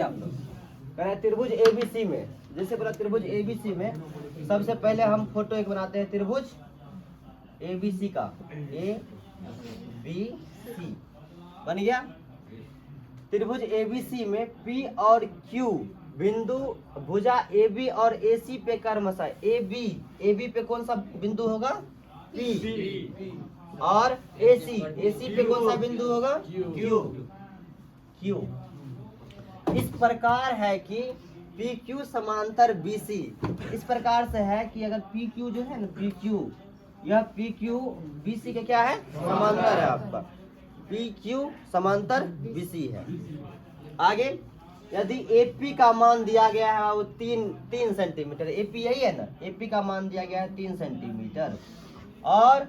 आप लोग कह रहे हैं त्रिभुज एबीसी में, जैसे बोला त्रिभुज एबीसी में सबसे पहले हम फोटो एक बनाते हैं त्रिभुज एबीसी का। ए बी सी बन गया। त्रिभुज एबीसी में पी और क्यू बिंदु भुजा AB और AC पे क्रमशः AB पे कौन सा बिंदु होगा? P और AC पे कौन सा बिंदु होगा? Q। इस प्रकार है कि PQ समांतर BC। इस प्रकार से है कि अगर PQ जो है ना PQ, यह PQ BC के क्या है? समांतर है आपका। PQ समांतर BC है। आगे यदि AP का मान दिया गया है वो 3 सेंटीमीटर, AP यही है ना, AP का मान दिया गया है 3 सेंटीमीटर और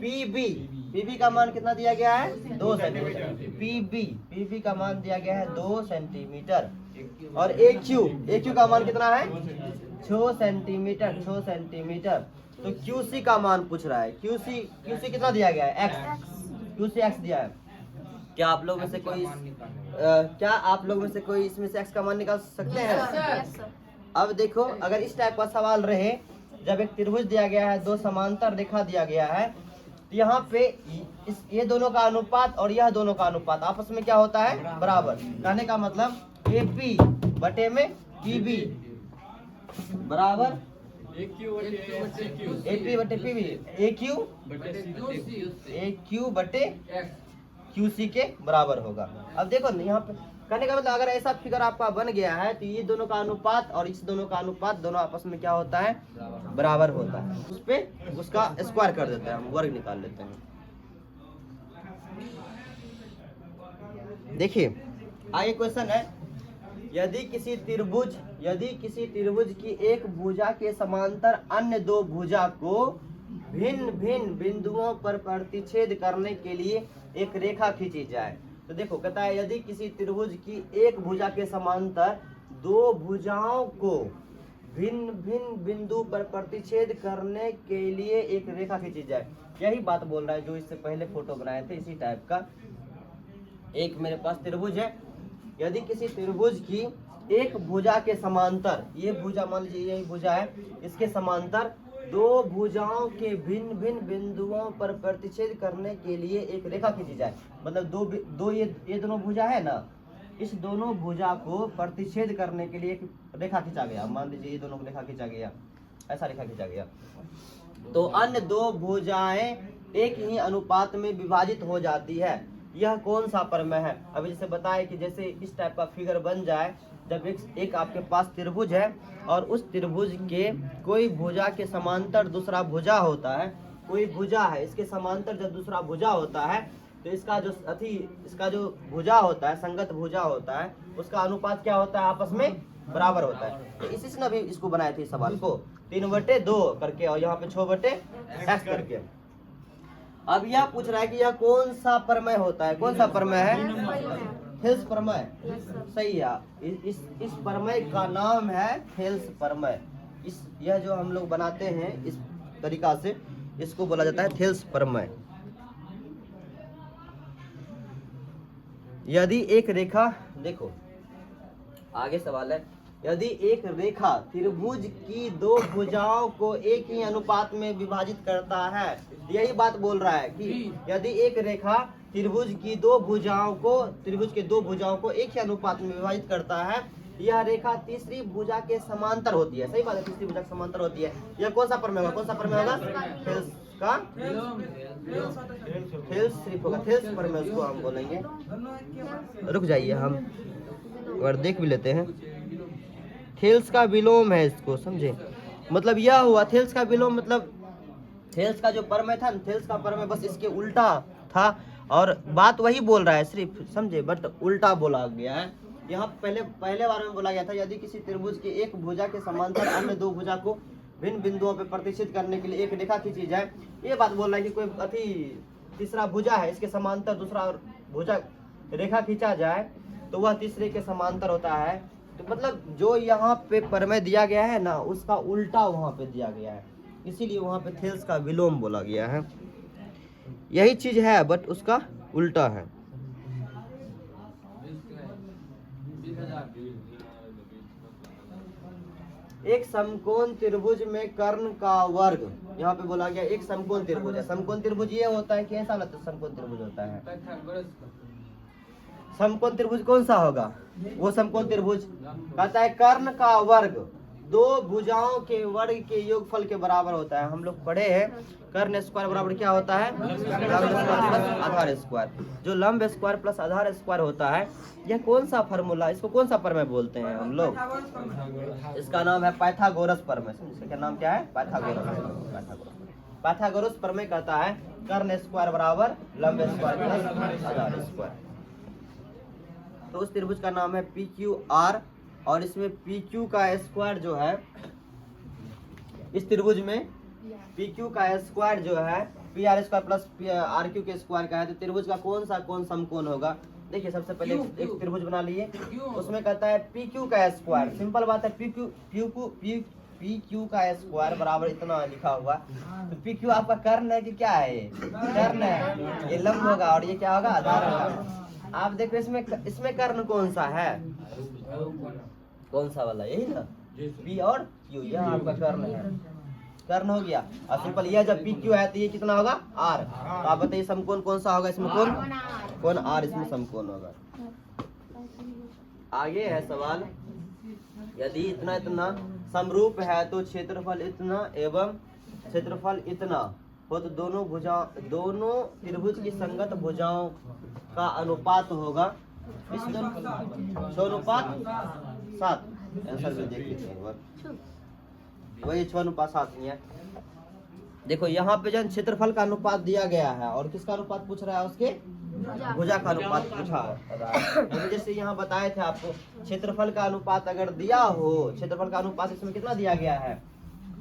PB का मान कितना दिया गया है? 2 सेंटीमीटर। PB का मान दिया गया है 2 सेंटीमीटर और AQ का मान कितना है? 6 सेंटीमीटर। तो QC का मान पूछ रहा है। QC कितना दिया गया है? X। QC X दिया है। क्या आप लोग में से कोई इसमें से X का मान निकाल सकते हैं? अब देखो, अगर इस टाइप का सवाल रहे, जब एक त्रिभुज दिया गया है, 2 समांतर रेखा दिया गया है, तो यहाँ पे ये दोनों का अनुपात और यह दोनों का अनुपात आपस में क्या होता है? बराबर। कहने का मतलब AP बटे में PB बराबर AP बटे PB, AQ बटे QC के बराबर होगा। अब देखो न, यहाँ पे कहने का मतलब अगर ऐसा फिगर आपका बन गया है तो ये दोनों का अनुपात और इस दोनों का अनुपात दोनों आपस में क्या होता है? बराबर होता है। उस पे उसका स्क्वायर कर देते हैं, हम वर्ग निकाल लेते हैं। देखिए आगे क्वेश्चन है, यदि किसी त्रिभुज की एक भुजा के समांतर अन्य 2 भुजा को भिन्न भिन्न बिंदुओं पर प्रतिच्छेद करने के लिए एक रेखा खींची जाए। तो देखो कहता है यदि किसी त्रिभुज की एक भुजा के समांतर 2 भुजाओं को भिन्न भिन्न बिंदु पर प्रतिच्छेद करने के लिए एक रेखा खींची जाए। यही बात बोल रहा है जो इससे पहले फोटो बनाए थे, इसी टाइप का एक मेरे पास त्रिभुज है। यदि किसी त्रिभुज की एक भुजा के समांतर, ये भुजा मान लीजिए यही भुजा है, इसके समांतर 2 भुजाओं के भिन्न भिन्न बिंदुओं पर प्रतिच्छेद करने के लिए एक रेखा खींची जाए। मतलब ये दोनों भुजा है ना, इस दोनों भुजा को प्रतिच्छेद करने के लिए एक रेखा खींचा गया। मान लीजिए ये दोनों रेखा खींचा गया, ऐसा रेखा खींचा गया, तो अन्य 2 भुजाएं एक ही अनुपात में विभाजित हो जाती है। यह कौन सा प्रमेय है? अभी जैसे बताए कि जैसे इस टाइप का फिगर बन जाए, जब एक आपके पास त्रिभुज है और उस त्रिभुज के कोई भुजा के समांतर दूसरा भुजा होता है, कोई भुजा है इसके समांतर जब दूसरा भुजा होता है तो इसका जो भुजा होता है, संगत भुजा होता है, उसका अनुपात क्या होता है? आपस में बराबर होता है। तो इसी से ना भी इसको बनाए थे सवाल को 3/2 करके और यहाँ पे 6/x करके। अब यह पूछ रहा है कि यह कौन सा प्रमेय होता है? कौन सा प्रमेय है? थेल्स प्रमेय। सही है। इस प्रमेय का नाम है थेल्स प्रमेय। यह जो हम लोग बनाते हैं इस तरीका से, इसको बोला जाता है थेल्स प्रमेय। यदि एक रेखा, देखो आगे सवाल है, यदि एक रेखा त्रिभुज की 2 भुजाओं को एक ही अनुपात में विभाजित करता है, यही बात बोल रहा है कि यदि एक रेखा त्रिभुज की 2 भुजाओं को एक ही अनुपात में विभाजित करता है, यह रेखा तीसरी भुजा के समांतर होती है। सही बात है, तीसरी भुजा के समांतर होती है। यह कौन सा प्रमेय होगा? थेल्स का थेल्स प्रमेय उसको हम बोलेंगे। रुक जाइए, हम और देख भी लेते हैं। थेल्स का विलोम है इसको, समझे? मतलब यह हुआ थेल्स का विलोम, मतलब थेल्स का जो प्रमेय था, थेल्स का प्रमेय बस इसके उल्टा था और बात वही बोल रहा है सिर्फ, समझे, बट उल्टा बोला गया है। यहाँ पहले बार में बोला गया था यदि किसी त्रिभुज की एक भुजा के समांतर अन्य 2 भुजा को भिन्न बिंदुओं पर प्रतिच्छेद करने के लिए एक रेखा खींची जाए। ये बात बोल रहा है कि कोई तीसरा भुजा है, इसके समांतर दूसरा भुजा रेखा खींचा जाए तो वह तीसरे के समांतर होता है। तो मतलब जो यहाँ पे प्रमेय दिया गया है ना, उसका उल्टा वहाँ पे दिया गया है, इसीलिए वहाँ पे थेल्स का विलोम बोला गया है। यही चीज है बट उसका उल्टा है। एक समकोण त्रिभुज में कर्ण का वर्ग, यहाँ पे बोला गया एक समकोण त्रिभुज है। समकोण त्रिभुज ये होता है कि ऐसा लगता है समकोण त्रिभुज होता है। समकोण त्रिभुज कौन सा होगा? वो समकोण त्रिभुज कहता है कर्ण का वर्ग दो भुजाओं के वर्ग के योगफल के बराबर होता है। हम लोग पढ़े हैं कर्ण स्क्वायर बराबर क्या होता है? लंब स्क्वायर प्लस आधार स्क्वायर। जो लंब स्क्वायर प्लस आधार स्क्वायर होता है, यह कौन सा फार्मूला, इसको कौन सा प्रमेय बोलते हैं हम लोग? इसका नाम है पाइथागोरस प्रमेय। इसका नाम क्या है? पाइथागोरस। पाइथागोरस प्रमेय कहता है कर्ण स्क्वायर बराबर लंब स्क्वायर प्लस आधार स्क्वायर। तो उस त्रिभुज का नाम है पी क्यू आर, और इसमें पी क्यू का स्क्वायर जो है, इस त्रिभुज में पी क्यू का स्क्वायर जो है p r square plus r q के स्क्वायर का है। तो त्रिभुज का कौन समकोण होगा? देखिए सबसे पहले एक त्रिभुज बना लिए, उसमें कहता है पी क्यू का स्क्वायर। सिंपल बात है, पी क्यू का स्क्वायर बराबर इतना लिखा हुआ। तो पी क्यू आपका कर्ण है कि क्या है? कर्ण है। ये लंब होगा और ये क्या होगा? आधार होगा। आप देखो इसमें कर्ण कौन सा है? कौन सा वाला? यही ना, पी और क्यू, यह आपका कर्ण है। कर्ण हो गया। और सिंपल यह जब पी क्यू है तो ये कितना होगा? आर। तो आप बताइए समकोण कौन सा होगा इसमें? कौन आर इसमें समकोण होगा। आगे है सवाल, यदि इतना इतना समरूप है तो क्षेत्रफल इतना एवं क्षेत्रफल इतना हो तो दोनों त्रिभुज की संगत भुजाओं का अनुपात होगा इस 6:7। आंसर में देख लीजिए एक बार, वही 6:7 ही है। देखो यहाँ पे जब क्षेत्रफल का अनुपात दिया गया है और किसका अनुपात पूछ रहा है? उसके भुजा का अनुपात पूछा रहा है। जैसे यहाँ बताए थे आपको, क्षेत्रफल का अनुपात अगर दिया हो, क्षेत्रफल का अनुपात इसमें कितना दिया गया है?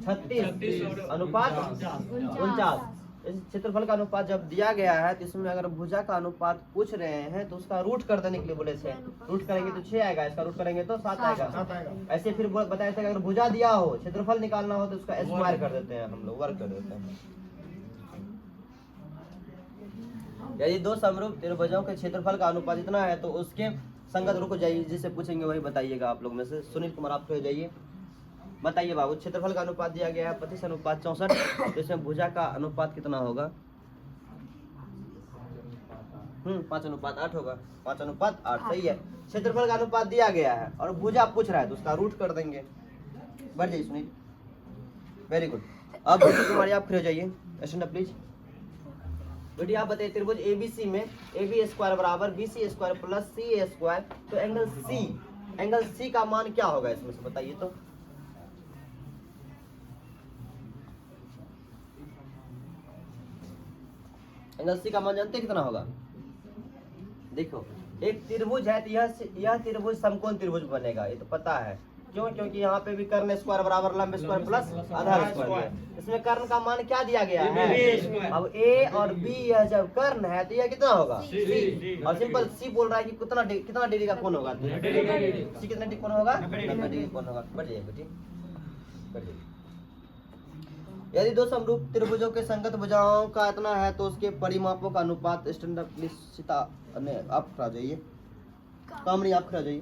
36:49। इस क्षेत्रफल का अनुपात जब दिया गया है तो इसमें अगर भुजा का अनुपात पूछ रहे हैं तो उसका रूट कर देने के लिए बोले थे। रूट करेंगे तो 6 आएगा, इसका रूट करेंगे तो 7 आएगा। ऐसे फिर बताए थे अगर भुजा दिया हो, क्षेत्रफल निकालना हो तो उसका स्क्वायर कर देते हैं हम लोग, वर्ग कर देते हैं। यदि दो समरूप त्रिभुजों के क्षेत्रफल का अनुपात इतना है तो उसके संगत, रुको जाइए जिससे पूछेंगे वही बताइएगा आप लोग में से। सुनील कुमार आप हो जाइए, बताइए बाबू। क्षेत्रफल का अनुपात दिया गया है 25:64, तो इसमें भुजा का अनुपात कितना होगा? 5:8 होगा। 5:8 सही है। क्षेत्रफल का अनुपात दिया गया है और भुजा पूछ रहा है तो उसका रूट कर देंगे। बढ़ जाइए सुनील, वेरी गुड। अब कुमारी आप खड़े हो जाइए, स्टैंड अप प्लीज। बेटी आप बताइए त्रिभुज एबीसी में AB स्क्वायर बराबर BC square plus CA square, तो एंगल C का मान क्या होगा इसमें से बताइए तो। एंगल C का मान जानते हैं कितना होगा? देखो एक त्रिभुज है तो यह त्रिभुज समकोण त्रिभुज बनेगा, ये तो पता है। क्यों? क्योंकि यहाँ पे भी कर्ण स्क्वायर बराबर लंब स्क्वायर प्लस आधार स्क्वायर। इसमें कर्ण का मान क्या दिया गया है? अब A और B यह जब कर्ण है तो यह कितना होगा? C। और सिंपल C बोल रहा है कि कितना डिग्री का कोण होगा? C कितना डिग्री कोण होगा? 90 डिग्री कोण होगा। बढ़ जाइए बेटी, बढ़ जाइए। यदि दो समरूप त्रिभुजों के संगत भुजाओं का इतना है तो उसके परिमापों का अनुपात। स्टैंडर्ड निश्चिता आप खड़ा जाइए, कामनी आप खड़ा जाइए।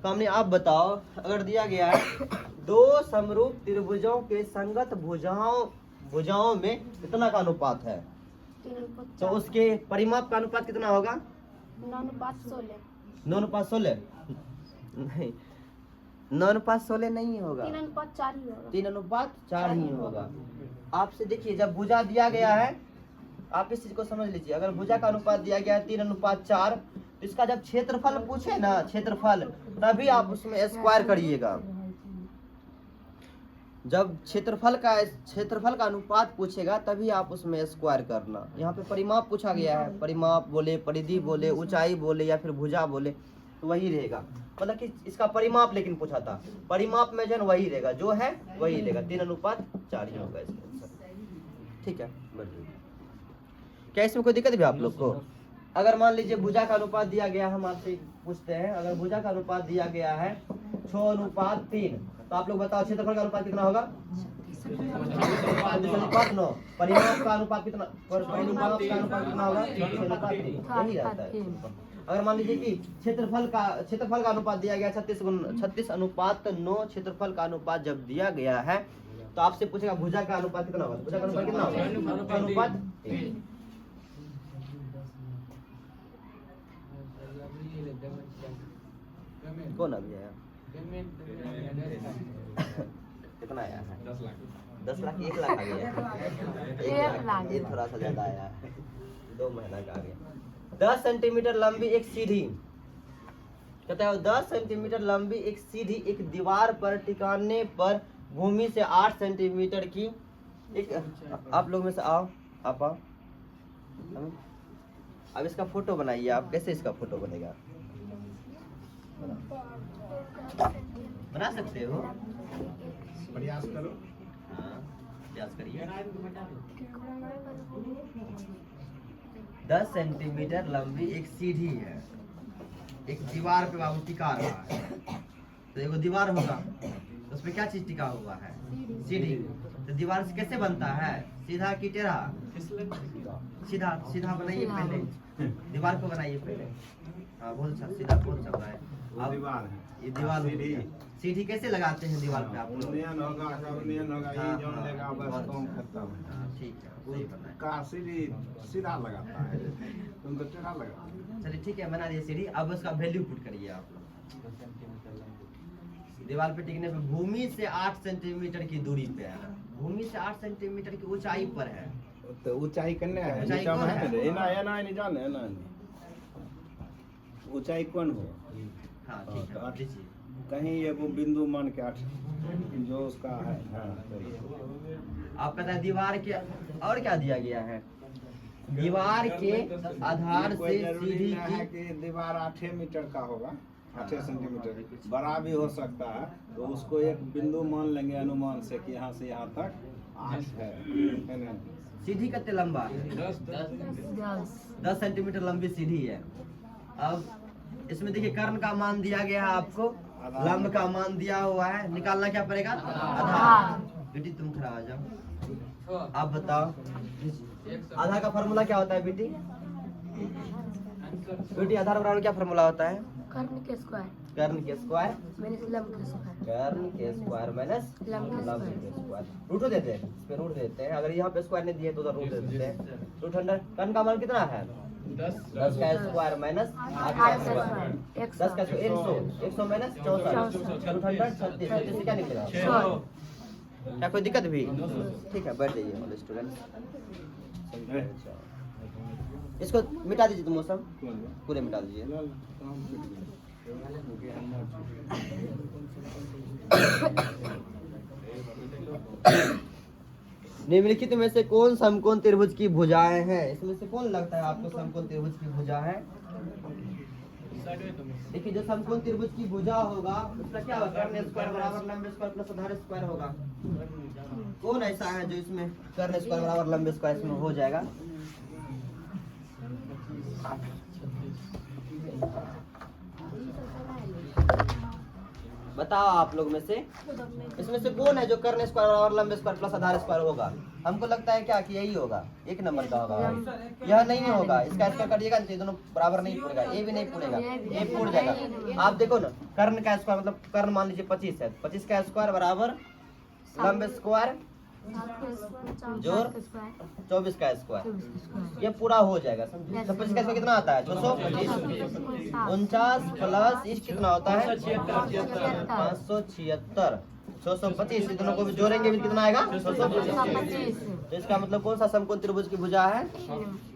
कामनी आप बताओ, अगर दिया गया है दो समरूप त्रिभुजों के संगत भुजाओं में कितना का अनुपात है तो उसके परिमाप का अनुपात कितना होगा? 9:16 नहीं, 9:16 नहीं होगा, 3:4 ही होगा। आपसे देखिए जब भुजा दिया गया है, आप इस चीज को समझ लीजिए। अगर भुजा का अनुपात दिया गया है 3:4, तो इसका जब क्षेत्रफल पूछे ना, क्षेत्रफल, तभी आप उसमें स्क्वायर करिएगा। जब क्षेत्रफल का अनुपात पूछेगा तभी आप उसमें स्क्वायर करना। यहाँ पे परिमाप पूछा गया है, परिमाप बोले, परिधि बोले, ऊंचाई बोले या फिर भुजा बोले तो वही रहेगा। मतलब कि इसका परिमाप लेकिन पूछा था, परिमाप में जन वही रहेगा, जो है वही रहेगा। 3:4 ही होगा इसका। ठीक है, क्या इसमें कोई दिक्कत भी आप लोग को? अगर मान लीजिए भुजा का अनुपात दिया गया, हम आपसे पूछते हैं, अगर भुजा का अनुपात दिया गया है 6:3, तो आप लोग बताओ क्षेत्रफल का अनुपात कितना होगा? 9। परिमाप का अनुपात कितना? परिमाप का अनुपात कितना होगा? 6:3। यही रहता है। अगर मान लीजिए कि क्षेत्रफल का अनुपात दिया गया 36 अनुपात 9 क्षेत्रफल का अनुपात जब दिया गया है तो आपसे पूछेगा भुजा का अनुपात कितना होगा, भुजा का अनुपात कितना होगा, अनुपात कौन अभी आया कितना आया है 10 लाख 1 लाख आ गया, 1 लाख ये थोड़ा सा ज्यादा आया है, 2 महीना का आ गया। 10 सेंटीमीटर लंबी एक सीढ़ी, कहता है 10 सेंटीमीटर लंबी एक सीढ़ी एक दीवार पर टिकाने पर भूमि से 8 सेंटीमीटर की एक, आप लोग में से आओ, आप आओ, अब इसका फोटो बनाइए। आप कैसे इसका फोटो बनेगा, बना सकते हो, प्रयास करो। हाँ प्रयास करिए। 10 सेंटीमीटर लंबी एक सीढ़ी है, एक दीवार पे बाबू टिका रहा है, तो एगो दीवार होगा तो उसमें क्या चीज टिका हुआ है, सीढ़ी। तो दीवार से कैसे बनता है, सीधा की टेढ़ा, सीधा सीधा बनाइए पहले, दीवार को बनाइए पहले। हाँ बहुत अच्छा, सीधा बहुत चल रहा है। अब दीवार है, ये दीवार सीढ़ी। सीढ़ी कैसे लगाते हैं दीवार पे आप लोग, उन्नयन होगा, उन्नयन होगा, ये हाँ, जोन हाँ, लेगा बस बहुत काम अच्छा। खत्म है। हाँ, ठीक है सही बनाए। का सीढ़ी सीधा लगाता है, तुम तो टेढ़ा लगाता है। चलिए ठीक है बना दिए सीढ़ी। अब उसका वैल्यू पुट करिए आप लोग। दीवार पे टिकने पे भूमि से 8 सेंटीमीटर की दूरी पे है, भूमि से 8 सेंटीमीटर की ऊंचाई पर है। तो ऊंचाई करने है, ऊंचाई नीचा में कौन है है? एना नहीं जाने है ना, ऊंचाई कौन हो। हाँ ठीक है आप लीजिए। कहीं ये वो बिंदु मान के 8 जो उसका है। हाँ चलिए। आप कहता है दीवार के और क्या दिया गया है, दीवार के आधार कोई से जरूरी सीढ़ी नहीं है की, कि दीवार 8 मीटर का होगा, 8 सेंटीमीटर बड़ा भी हो सकता है, तो उसको एक बिंदु मान लेंगे अनुमान से कि यहाँ से यहाँ तक 8 है ना। सीढ़ी कितने लंबा है, 10 सेंटीमीटर लंबी सीढ़ी है। अब इसमें देखिए कर्ण का मान दिया गया है आपको, लंब का मान दिया हुआ है, निकालना क्या पड़ेगा, आधार। बेटी तुम खड़ा आ जाओ, आप बताओ आधार का फॉर्मूला क्या होता है बेटी, बेटी आधार बराबर क्या फॉर्मूला होता है, कर्ण के स्क्वायर कर्ण के स्क्वायर माइनस लंब के स्क्वायर, कर्ण के स्क्वायर माइनस लंब के लंब के स्क्वायर। रूट देते हैं, इस पे रूट देते हैं, अगर यहाँ पे स्क्वायर नहीं दिए तो उधर रूट दे देते हैं। रूट अंडर कर्ण का मान कितना है, 10 का स्क्वायर माइनस 8 का स्क्वायर, 10 का स्क्वायर 100 माइनस 64, रूट अंडर 36, 36 से क्या निकलेगा, क्या कोई दिक्कत भी, ठीक है बैठ जाइए ऑल स्टूडेंट। इसको मिटा दीजिए तुम सब पूरे मिटा दीजिए। निम्नलिखित में से कौन समकोण त्रिभुज की भुजाएं हैं, इसमें से कौन लगता है आपको समकोण त्रिभुज की भुजा है। देखिए जो समकोण त्रिभुज की भुजा होगा उसका क्या होगा, कर्ण स्क्वायर बराबर लंब स्क्वायर प्लस आधार स्क्वायर होगा। कौन ऐसा है जो इसमें कर्ण स्क्वायर बराबर लंब स्क्वायर इसमें हो जाएगा, बताओ आप लोग में से, इसमें से कौन है जो कर्ण स्क्वायर बराबर लंब स्क्वायर प्लस आधार स्क्वायर होगा। हमको लगता है क्या कि यही होगा, एक नंबर का होगा, यह नहीं होगा, इसका स्क्वायर कटिएगा नहीं, दोनों बराबर नहीं पूरेगा, ए भी नहीं पूरेगा, ए पूर जाएगा। आप देखो ना कर्ण का स्क्वायर मतलब कर्ण मान लीजिए 25 है, 25 का स्क्वायर बराबर लंब स्क्वायर जोर 24 का स्क्वायर, ये पूरा हो जाएगा समझे। तो 25 का स्क्वायर कितना आता है 225, 49 प्लस इस कितना होता है 576, 625, दोनों को भी जोड़ेंगे भी कितना आएगा 625। तो इसका मतलब कौन सा समकोण त्रिभुज की भुजा है,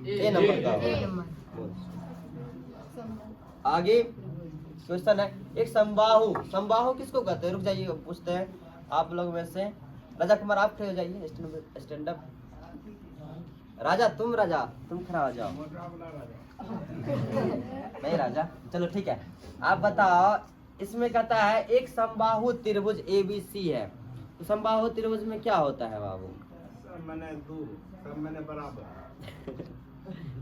ए नंबर का होगा। आगे क्वेश्चन है, एक समबाहु, समबाहु किसको कहते हैं, रुक जाइए पूछते हैं आप लोग में से। राजा कुमार आप खड़े हो जाइए, स्टैंड अप। राजा तुम खड़ा हो जाओ। नहीं राजा, चलो ठीक है। आप बताओ, इसमें कहता है एक समबाहु त्रिभुज ABC है, तो समबाहु त्रिभुज में क्या होता है बाबू, सब मैंने दूर, सब मैंने बराबर।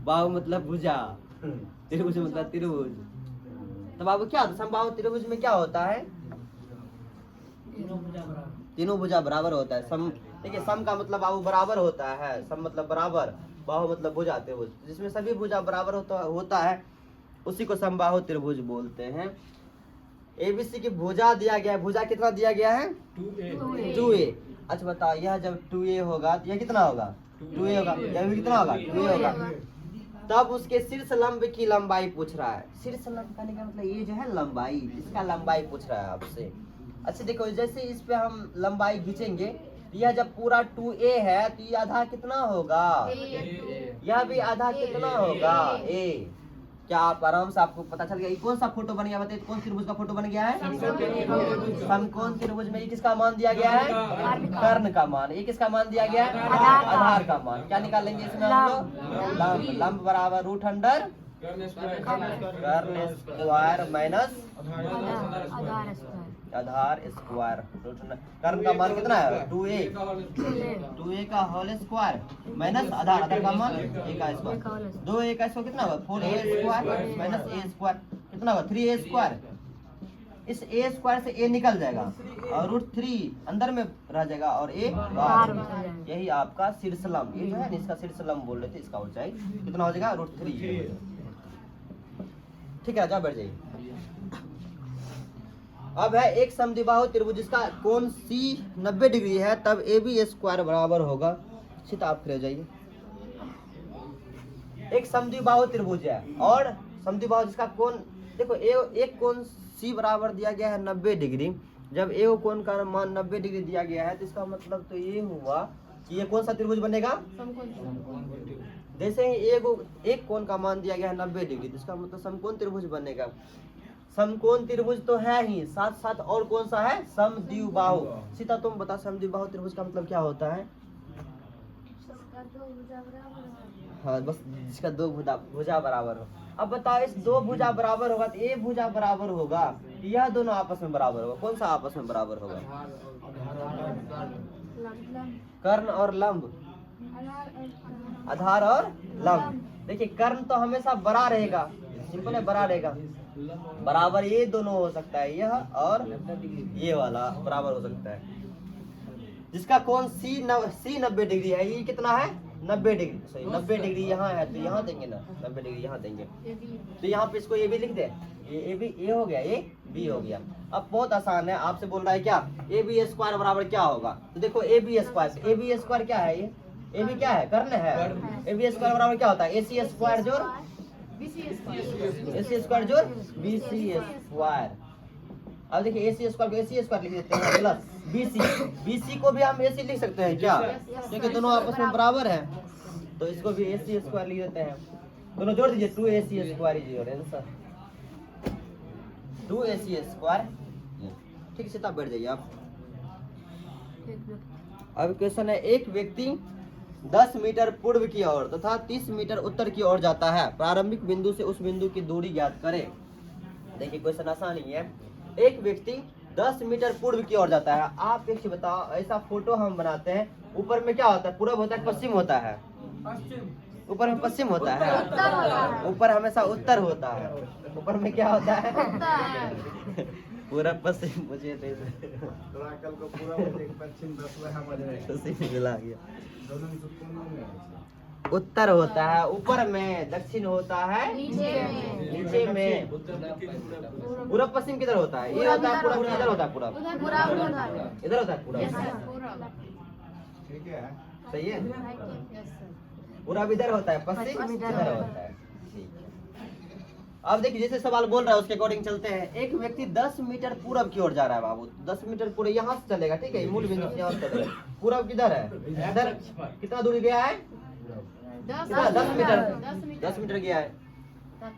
बाहु मतलब भुजा, त्रिभुज मतलब त्रिभुज। तो बाबू क्या समबाहु त्रिभुज में क्या होता है, तीनों भुजा बराबर होता है। सम देखिए सम का मतलब बाबू बराबर होता है, सम मतलब बराबर, बाहु मतलब भुजा त्रिभुज, जिसमें सभी भुजा बराबर होता है उसी को समबाहु त्रिभुज बोलते हैं। एबीसी की भुजा दिया गया है, भुजा कितना दिया गया है? 2a। अच्छा बताओ, यह जब 2a होगा तो यह कितना होगा? 2a होगा। यह भी कितना होगा? 2a होगा। तब उसके शीर्ष लंब की लंबाई पूछ रहा है। शीर्ष लंब कहने का मतलब ये जो है लंबाई, इसका लंबाई पूछ रहा है आपसे। अच्छा देखो, जैसे इस पे हम लंबाई खींचेंगे, यह जब पूरा 2a है तो ये आधा कितना होगा? यह भी आधा कितना होगा? a। क्या आप आराम से आपको पता चल गया? ये कौन सा फोटो बन गया? बताइए, कौन त्रिभुज का फोटो बन गया है? समकोण त्रिभुज में ये किसका मान दिया गया है? कर्ण का मान। ये किसका मान दिया गया है? आधार का मान। क्या निकालेंगे इसमें हम लोग? लंब। लंब बराबर रूट अंडर कर्ण स्क्वायर माइनस आधार स्क्वायर। कर्ण का मान कितना है? 2a का होल स्क्वायर माइनस आधार का मान a का स्क्वायर। 2a का स्क्वायर कितना होगा? 4a square minus a square कितना होगा? 3a square. इस a स्क्वायर से a निकल जाएगा और रूट 3 अंदर में रह जाएगा और a बाहर। यही आपका शीर्ष लंब, ये जो है इसका शीर्ष लंब बोल रहे थे। इसका ऊंचाई कितना हो जाएगा? रूट 3। ठीक है, जाओ बैठ जाइए। अब है एक समद्विबाहु त्रिभुज जिसका कोण C 90 डिग्री है, तब AB स्क्वायर बराबर होगा। सीधा आप खड़े हो जाइए। एक समद्विबाहु त्रिभुज है और समद्विबाहु जिसका कोण देखो, एक कोण C बराबर दिया गया है 90 डिग्री। जब ए कोण का मान 90 डिग्री दिया गया है तो इसका मतलब तो ये हुआ कि ये कौन सा त्रिभुज बनेगा? जैसे ही एक कोण का मान दिया गया है 90 डिग्री तो इसका मतलब समकोण त्रिभुज बनेगा। समकोण त्रिभुज तो है ही, साथ साथ और कौन सा है? समद्विबाहु। सीता तुम बता, समद्विबाहु त्रिभुज का मतलब क्या होता है? हाँ, बस जिसका दो भुजा बराबर हो। अब बताओ, इस दो भुजा बराबर होगा तो ये भुजा बराबर होगा, यह दोनों आपस में बराबर होगा। कौन सा आपस में बराबर होगा? कर्ण और लंब, आधार और लंब। देखिए, कर्ण तो हमेशा बड़ा रहेगा, सिंपल है, बड़ा रहेगा। बराबर ये दोनों हो सकता है, यह और ये वाला बराबर हो सकता है। जिसका कोण C 90 डिग्री है, ये कितना है? 90 डिग्री। सॉरी, 90 डिग्री यहाँ है तो यहाँ देंगे ना, 90 डिग्री यहाँ देंगे। तो यहाँ पे इसको ये भी लिख दे, ये भी ए हो गया, ये बी हो गया। अब बहुत आसान है, आपसे बोल रहा है क्या? ए बी स्क्वायर बराबर क्या होगा? तो देखो, ए बी स्क्वायर क्या है? ये ए बी क्या है? कर्ण है। ए बी स्क्वायर बराबर क्या होता है? ए सी स्क्वायर जोड़ AC स्क्वायर जोड़ BC स्क्वायर। अब देखिए, AC स्क्वायर को AC स्क्वायर लिख देते हैं प्लस BC को भी हम AC लिख सकते हैं क्या? क्योंकि दोनों आपस में बराबर हैं, तो इसको भी AC स्क्वायर लिख देते हैं। दोनों जोड़ दीजिए, 2AC square is your answer. 2AC square. ठीक है, सीधा बैठ जाइए आप। अब क्वेश्चन है, एक व्यक्ति 10 मीटर पूर्व की ओर तथा 30 मीटर उत्तर की ओर जाता है। प्रारंभिक बिंदु से उस बिंदु की दूरी ज्ञात करें। देखिए, क्वेश्चन आसान ही है। एक व्यक्ति 10 मीटर पूर्व की ओर जाता है। आप एक चीज बताओ, ऐसा फोटो हम बनाते हैं, ऊपर में क्या होता है? पूरब होता है, पश्चिम होता है? ऊपर में पश्चिम होता है, ऊपर हमेशा उत्तर होता है। ऊपर में क्या होता है? पूरा पश्चिम। मुझे कल को पूरा पश्चिम 10 मिला गया। उत्तर होता है, ऊपर में। दक्षिण होता है नीचे में। पूरा पश्चिम किधर होता है? ये होता है पूरा। किधर होता है पूरा? इधर होता है पूरा। ठीक है, सही है। पूरा इधर होता है, पश्चिम इधर होता है। अब देखिए, जैसे सवाल बोल रहा है उसके अकॉर्डिंग चलते हैं। एक व्यक्ति 10 मीटर पूरब की ओर जा रहा है बाबू। 10 मीटर पूरे यहाँ से चलेगा, ठीक है? मूल बिंदु से यहाँ से चलेगा। पूरब किधर है? इधर। कितना दूरी गया है? 10 मीटर। 10 मीटर गया है।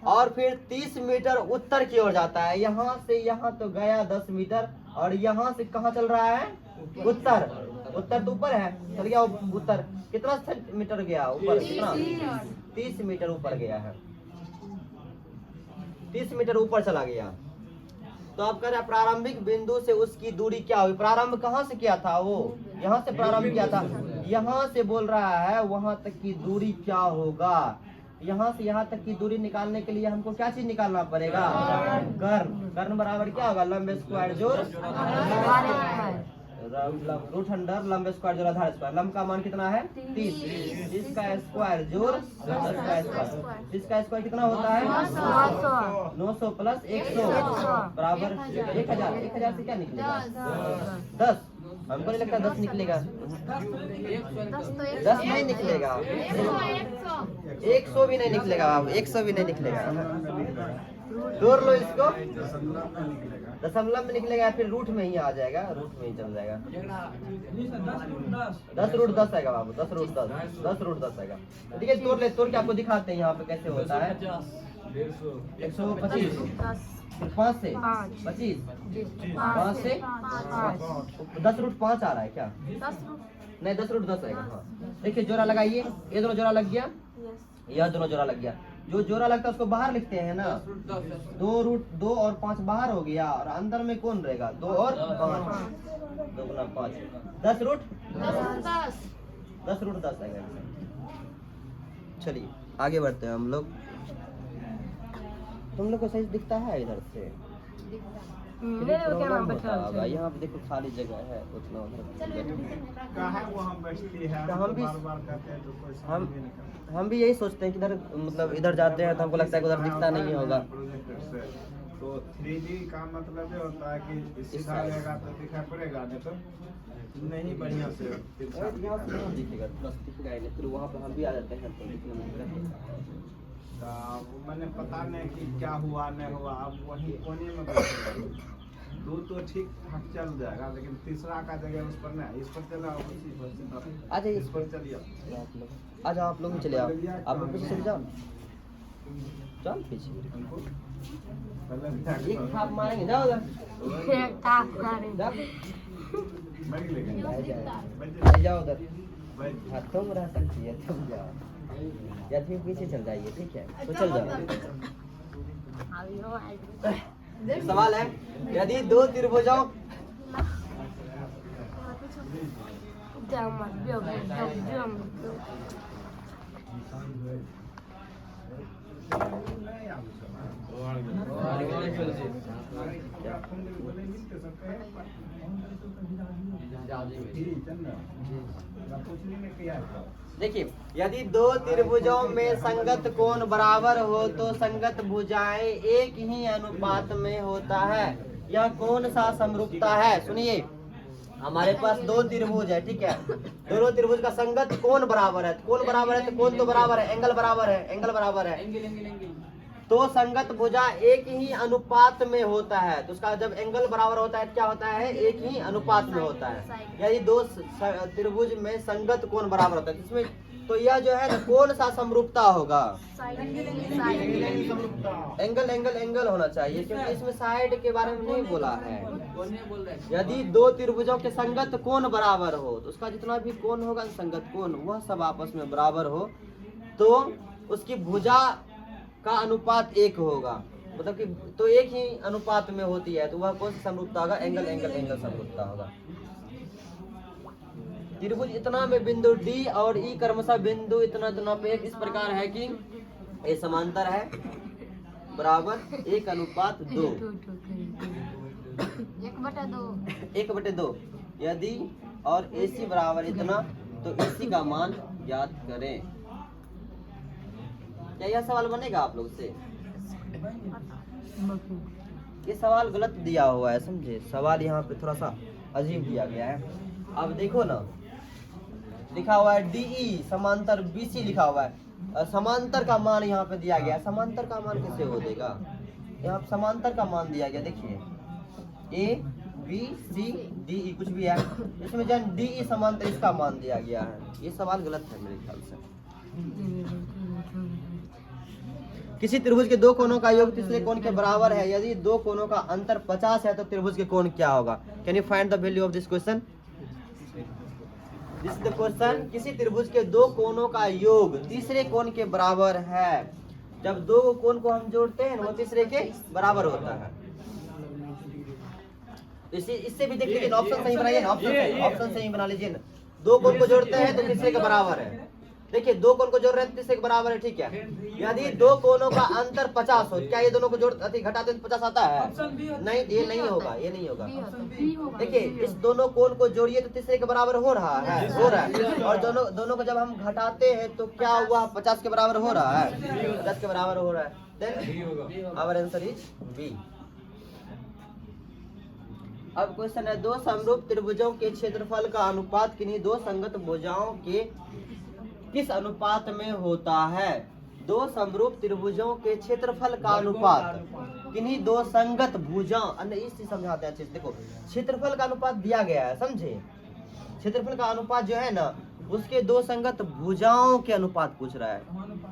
और फिर 30 मीटर उत्तर की ओर जाता है। यहाँ से यहाँ तो गया 10 मीटर, और यहाँ से कहाँ चल रहा है? उत्तर। उत्तर तो ऊपर है, चल गया उत्तर। कितना सेंटीमीटर गया ऊपर? कितना? 30 मीटर ऊपर गया है। 30 मीटर ऊपर चला गया। तो आप कह रहे हैं प्रारंभिक बिंदु से उसकी दूरी क्या हुई? प्रारंभ कहाँ से किया था? वो यहाँ से प्रारंभ किया था। यहाँ से बोल रहा है वहां तक की दूरी क्या होगा? यहाँ से यहाँ तक की दूरी निकालने के लिए हमको क्या चीज निकालना पड़ेगा? कर्ण। कर्ण बराबर क्या होगा? लंब स्क्वायर जोड़ रूट अंडर लंब स्क्वायर जोड़ आधार स्क्वायर। लंब का मान कितना है 30। इसका स्क्वायर जोड़ 10 का स्क्वायर। इसका स्क्वायर कितना होता है 900 प्लस 100 बराबर 1000। 1000 से क्या निकलेगा 10। हमको नहीं लगता 10 निकलेगा। 10 नहीं निकलेगा। 100 भी नहीं निकलेगा बाबू। 100 भी नहीं निकलेगा। जोड़ लो इसको। दशमलव में निकलेगा या फिर रूट में ही आ जाएगा। रूट में ही चल जाएगा। 10 रूट 10 आएगा बाबू। 10 रूट 10। 10 रूट 10 आएगा। ठीक है तोड़ ले। तोड़ के आपको दिखाते हैं यहाँ पे कैसे होता है। 125 फिर 5 से 25 5 से 10 रूट 5 आ रहा है क्या नहीं 10 रूट 10 आएगा। हाँ देखिए जोड़ा लगाइए। ये दोनों जोड़ा लग गया। यह दोनों जोड़ा लग गया। जो जोड़ा लगता है उसको बाहर लिखते हैं ना। 2 रूट 2 और 5 बाहर हो गया और अंदर में कौन रहेगा 2 और 5 2 गुना 5 10 रूट 10 आएगा। चलिए आगे बढ़ते हैं हम लोग। तुम लोग को सही दिखता है इधर से यहाँ पे देखो खाली जगह है उतना हम भी यही सोचते हैं कि इधर मतलब इधर जाते हैं तो हमको लगता है कि उधर दिखता नहीं होगा। तो 3D का मतलब ये होता है कि सीधा रहेगा तो दिखाई पड़ेगा नहीं तो नहीं बढ़िया से दिखेगा फिर वहाँ पे हम भी आ जाते हैं तो मैंने पता नहीं कि क्या हुआ नहीं हुआ। अब वही कोने में बैठे 2 तो ठीक ठाक चल जाएगा लेकिन तीसरा का जगह उस पर नहीं। इस पर चला आ जाइए इस पर चलिए आ जाओ। आप लोग भी चले आओ। आप लोग पीछे चले जाओ। चल पीछे एक थाप मारेंगे। जाओ जाओ उधर हाथों में रह सकती है। तुम जाओ या फिर पीछे चल जाइए। ठीक है तो चल जाओ। सवाल है यदि 2 त्रिभुजों देखिए यदि 2 त्रिभुजों में संगत कोण बराबर हो तो संगत भुजाएं एक ही अनुपात में होता है। यह कौन सा समरूपता है। सुनिए हमारे पास 2 त्रिभुज है। ठीक है दोनों त्रिभुज का संगत कोण बराबर है। कोण बराबर है तो कोण तो बराबर है। एंगल बराबर है। एंगल बराबर है तो संगत भुजा एक ही अनुपात में होता है। तो उसका जब एंगल बराबर होता है क्या होता है एक ही अनुपात में होता है। यदि 2 त्रिभुज में संगत कोण बराबर होता है इसमें तो यह जो है ना कौन सा समरूपता होगा। एंगल एंगल एंगल होना चाहिए क्योंकि इसमें साइड के बारे में नहीं बोला है। यदि 2 त्रिभुजों के संगत कोण बराबर हो तो उसका जितना भी कोण होगा संगत कोण वह सब आपस में बराबर हो तो उसकी भुजा का अनुपात 1 होगा। मतलब कि तो एक ही अनुपात में होती है तो वह कौन सी समरूपता होगा एंगल एंगल एंगल समरूपता होगा। त्रिभुज इतना में बिंदु डी और ई क्रमशः बिंदु इतना इतना पे इस प्रकार है कि ये समांतर है बराबर 1:2 1/2 यदि और AC बराबर इतना तो AC का मान ज्ञात करें। क्या यह सवाल बनेगा आप लोग से। ये सवाल गलत दिया हुआ है समझे। सवाल यहाँ पे थोड़ा सा अजीब दिया गया है। अब देखो ना लिखा हुआ है DE समांतर BC लिखा हुआ है। समांतर का मान यहाँ पे दिया गया है। समांतर का मान कैसे हो देगा। यहाँ समांतर का मान दिया गया देखिए ABCDE कुछ भी है इसमें जन DE समांतर इसका मान दिया गया है। ये सवाल गलत है मेरे ख्याल से। किसी त्रिभुज के 2 कोणों का योग तीसरे कोण के बराबर है। यदि 2 कोणों का अंतर 50 है तो त्रिभुज के कोण क्या होगा। Can you find the value of this question. This is the question. किसी त्रिभुज के 2 कोणों का योग तीसरे कोण के बराबर है। जब 2 कोण को हम जोड़ते हैं वो तीसरे के बराबर होता है। इससे भी देख लीजिए ऑप्शन सही बनाइए। ऑप्शन सही बना लीजिए। 2 कोण को जोड़ते हैं तो तीसरे के बराबर है। देखिए दो कोण को जोड़ रहे हैं तीसरे के बराबर है, ठीक है। यदि दो कोणों का अंतर 50 हो, क्या ये दोनों को जोड़ घटाते तो 50 आता है? नहीं, ये नहीं होगा, ये नहीं होगा। देखिए इस दोनों कोण को जोड़िए तो तीसरे के बराबर हो रहा है, और दोनों को जब हम घटाते हैं तो क्या हुआ? 50 के बराबर हो रहा है, 50 के बराबर हो रहा है। Then our answer is B. अब क्वेश्चन है, दो समरूप त्रिभुजों के क्षेत्रफल का अनुपात किन्हीं दो संगत भुजाओं के किस अनुपात में होता है? दो समरूप त्रिभुजों के क्षेत्रफल का अनुपात किन्हीं दो संगत भुजाओं, इस समझाते हैं अच्छे से। देखो क्षेत्रफल का अनुपात दिया गया है, समझे? क्षेत्रफल का अनुपात जो है ना, उसके दो संगत भुजाओं के अनुपात पूछ रहा है।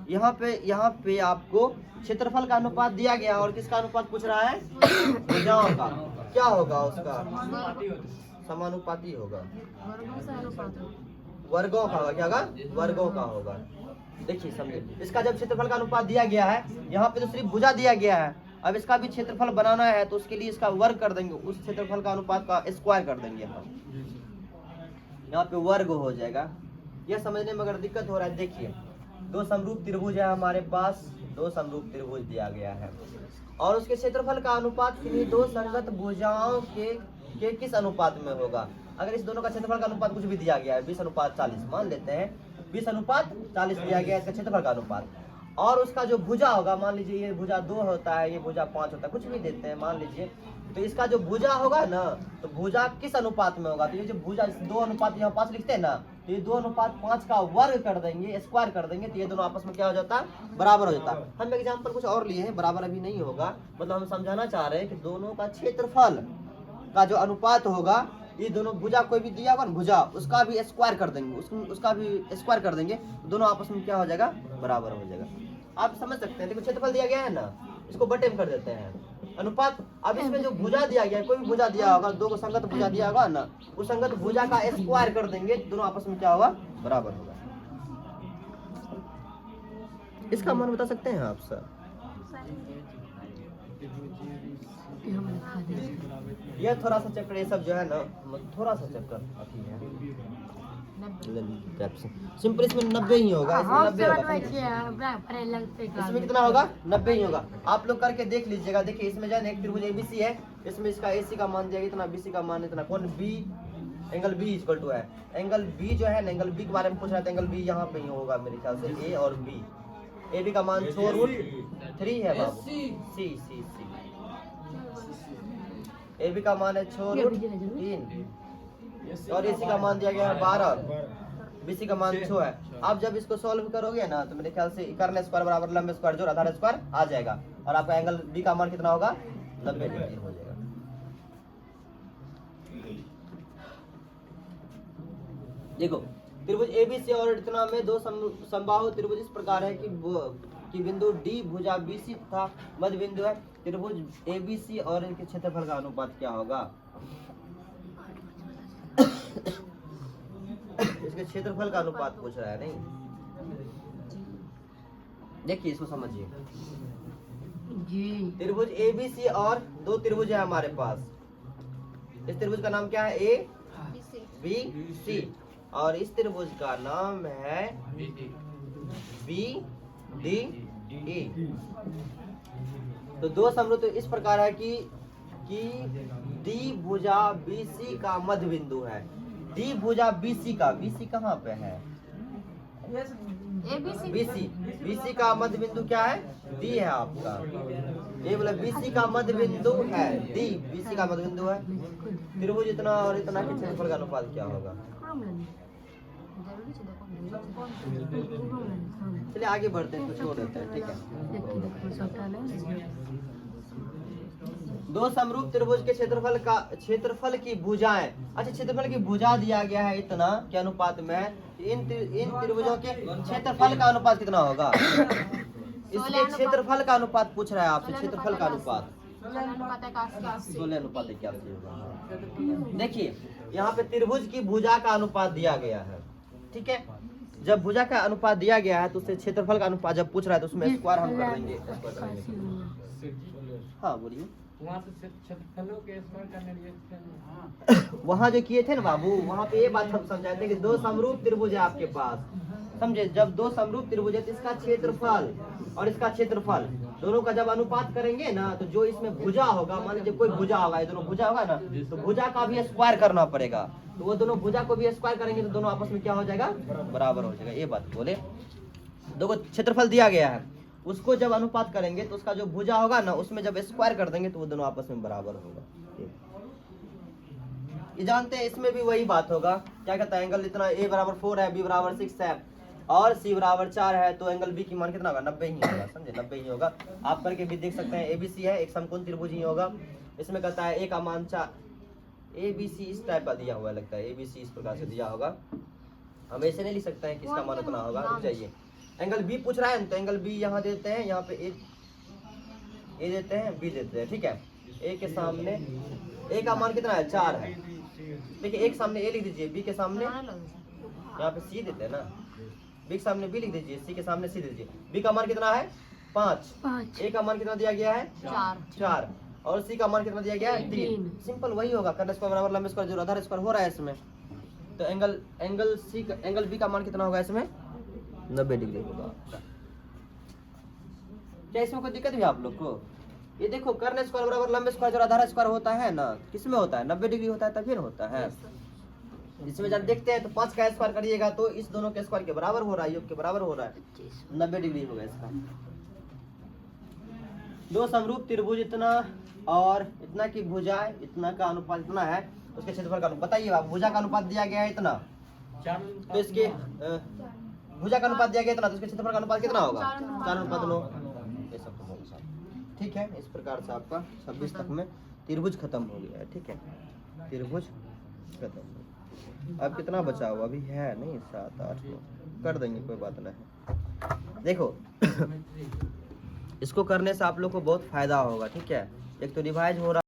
यहाँ पे आपको क्षेत्रफल का अनुपात दिया गया और किसका अनुपात पूछ रहा है? भुजाओं का। क्या होगा उसका? समानुपाती होगा, वर्गों का होगा। क्या होगा? वर्गों का होगा। देखिए समझे, इसका जब क्षेत्रफल का अनुपात दिया गया है, यहाँ पे तो सिर्फ भुजा दिया गया है। अब इसका भी क्षेत्रफल बनाना है तो उसके लिए इसका वर्ग कर देंगे, उस क्षेत्रफल का अनुपात का स्क्वायर कर देंगे हम, यहाँ पे वर्ग हो जाएगा। यह समझने में अगर दिक्कत हो रहा है, देखिए दो समरूप त्रिभुज है हमारे पास, दो समरूप त्रिभुज दिया गया है और उसके क्षेत्रफल का अनुपात किन्हीं दो संगत भुजाओं के किस अनुपात में होगा? अगर इस दोनों का क्षेत्रफल का अनुपात कुछ भी दिया गया है, 20:40 मान लेते हैं, 20:40 दिया गया है इसका क्षेत्रफल का अनुपात, और उसका जो भुजा होगा, मान लीजिए ये भुजा 2 होता है, ये भुजा 5 होता है, कुछ भी देते हैं मान लीजिए, तो इसका जो भुजा होगा ना, तो भुजा किस अनुपात में होगा? तो ये जो भुजा 2 यहाँ 5 लिखते हैं ना, तो ये 2:5 का वर्ग कर देंगे, स्क्वायर कर देंगे, तो ये दोनों आपस में क्या हो जाता है? बराबर हो जाता है। हम एग्जाम्पल कुछ और लिए हैं, बराबर अभी नहीं होगा, मतलब हम समझाना चाह रहे हैं कि दोनों का क्षेत्रफल का जो अनुपात होगा, ये दोनों भुजा कोई भी दिया होगा ना भुजा, उसका भी स्क्वायर कर देंगे, उसका भी स्क्वायर कर देंगे, तो दोनों आपस में क्या हो जाएगा? बराबर हो जाएगा। आप समझ सकते हैं। देखो क्षेत्रफल दिया गया है ना, इसको बटे में कर देते हैं अनुपात। अब इसमें जो भुजा दिया गया है, कोई भी भुजा दिया होगा, दो संगत भुजा दिया होगा ना, उस संगत भुजा का स्क्वायर कर देंगे, दोनों आपस में क्या होगा? बराबर होगा। इसका मान बता सकते हैं आप सर? यह थोड़ा सा चक्कर, ये सब जो है ना, थोड़ा सा चक्कर अभी है, सिंपल इसमें 90 ही होगा, इसमें 90 होगा। इसमें कितना होगा? 90 ही होगा। आप लोग करके देख लीजिएगा। देखिए इसमें जो है एक त्रिभुज एबीसी है, इसमें इसका एसी का मान दिया गया इतना, बीसी का मान इतना, कौन B, angle B equal to है, एंगल बी जो है ना, एंगल बी के बारे में पूछ रहा था, एंगल बी यहाँ पे ही होगा मेरे ख्याल से, ए और बी। ए बी का मान 4√3 है बाबू, सी सी सी, ए बी का मान है 4√3 और एसी का मान दिया गया है 12, बीसी का मान 6 है। आप जब इसको सॉल्व करोगे ना, तो मेरे ख्याल से कर्ण स्क्वायर बराबर लंब स्क्वायर जोड़ आधार स्क्वायर आ जाएगा, और आपका एंगल बी का मान कितना होगा? 90 डिग्री हो जाएगा। देखो त्रिभुज एबीसी और इतना में दो समबाहु त्रिभुज इस प्रकार है कि बिंदु डी भुजा बीसी तथा मध्य बिंदु है। त्रिभुज एबीसी और इनके क्षेत्रफल का अनुपात क्या होगा? इसके क्षेत्रफल का अनुपात पूछ रहा है, नहीं? देखिए इसको समझिए। त्रिभुज एबीसी और दो त्रिभुज है हमारे पास। इस त्रिभुज का नाम क्या है? ए बी सी, और इस त्रिभुज का नाम है बी डी ई। तो दो समरूप इस प्रकार है कि डी भुजा बीसी का मध्य बिंदु है। डी भुजा बीसी का, बीसी कहाँ पे है? बीसी, बीसी का मध्य बिंदु क्या है? डी है आपका। ये बोला बीसी का मध्य बिंदु है डी, बीसी का मध्य बिंदु है। त्रिभुज इतना और इतना के क्षेत्रफल का अनुपात क्या होगा? चलिए आगे बढ़ते हैं, तो छोड़ देते हैं, ठीक है। दो समरूप त्रिभुज के क्षेत्रफल की भुजाएं, अच्छा क्षेत्रफल की भुजा दिया गया है इतना के अनुपात में, इन त्रिभुजों के क्षेत्रफल का अनुपात कितना होगा? इसलिए क्षेत्रफल का अनुपात पूछ रहा है आपसे, क्षेत्रफल का अनुपात 16:81 होगा। देखिए यहाँ पे त्रिभुज की भुजा का अनुपात दिया गया है, ठीक है। जब भुजा का अनुपात दिया गया है तो उससे क्षेत्रफल का अनुपात जब पूछ रहा है तो उसमें स्क्वायर हम कर देंगे। हाँ बोलिए। वहाँ जो किए थे ना बाबू, वहाँ पे ये बात हम समझाते हैं कि दो समरूप त्रिभुज है आपके पास, समझे, जब दो समरूप त्रिभुज है तो इसका क्षेत्रफल और इसका क्षेत्रफल दोनों का जब अनुपात करेंगे ना, तो जो इसमें भुजा होगा, मान लीजिए कोई भुजा होगा, ये दोनों भुजा होगा ना, तो भुजा का भी स्क्वायर करना पड़ेगा, तो वो दोनों भुजा को भी स्क्वायर करेंगे तो दोनों आपस में क्या हो जाएगा, बराबर हो जाएगा। ये बात बोले। देखो क्षेत्रफल दिया गया है, उसको जब अनुपात करेंगे तो उसका जो भुजा होगा ना, उसमें जब स्क्वायर कर देंगे तो वो दोनों आपस में बराबर होगा। ये जानते हैं, इसमें भी वही बात होगा, क्या कहता है, एंगल इतना a बराबर 4 है, b बराबर 6 है और c बराबर 4 है, तो एंगल b की मान कितना होगा, 90 ही होगा। समझे, 90 ही होगा। आप करके भी देख सकते हैं, abc है, एक समकोण त्रिभुज ही होगा। इसमें कहता है a का मान 4, abc इस टाइप का दिया हुआ लगता है, abc इस प्रकार से दिया होगा। हम ऐसे नहीं लिख सकते हैं किसका मान उतना होगा। रुक जाइए, एंगल b पूछ रहा है तो एंगल b यहाँ देते हैं, यहाँ पे a देते हैं, b देते हैं, ठीक है। a के सामने a का मान कितना है, 4 है। देखिए, एक सामने a लिख दीजिए, b के सामने यहाँ पे c देते हैं ना, b के सामने b लिख दीजिए, c के सामने c दीजिए। b का मान कितना है, 5, a का मान कितना दिया गया है, 4 और c का मान कितना दिया गया है, 3। सिंपल वही होगा, कर्ण स्क्वायर बराबर लंब स्क्वायर जो आधार स्क्वायर हो रहा है इसमें, तो एंगल b का मान कितना होगा इसमें, 90 डिग्री होगा। क्या इसमें कोई दिक्कत भी आप लोग को? ये देखो, कर्ण स्क्वायर बराबर लंब स्क्वायर जो आधार स्क्वायर होता है ना, किसमें होता है, 90 डिग्री होता है, तभी ना होता है। इसमें जब देखते हैं तो 5 का स्क्वायर करिएगा तो इस दोनों के स्क्वायर के बराबर हो रहा है, योग के बराबर हो रहा है, 90 डिग्री होगा इसका। दो समरूप त्रिभुज इतना और इतना की भुजा, इतना का अनुपात इतना है, उसके क्षेत्रफल का अनुपात बताइए आप। भुजा का अनुपात दिया गया है इतना, तो इसके भुजा का अनुपात दिया गया इतना, तो इसके क्षेत्रफल का अनुपात कितना होगा, 4:9। ये सब तो बहुत सारा ठीक है। इस प्रकार से आपका 26 तक में त्रिभुज खत्म हो गया है, ठीक है, त्रिभुज खत्म। अब कितना बचा हुआ अभी है, नहीं 7, 8, 9 कर देंगे, कोई बात नहीं। देखो इसको करने से आप लोग को बहुत फायदा होगा, ठीक है। एक तो रिवाइज हो रहा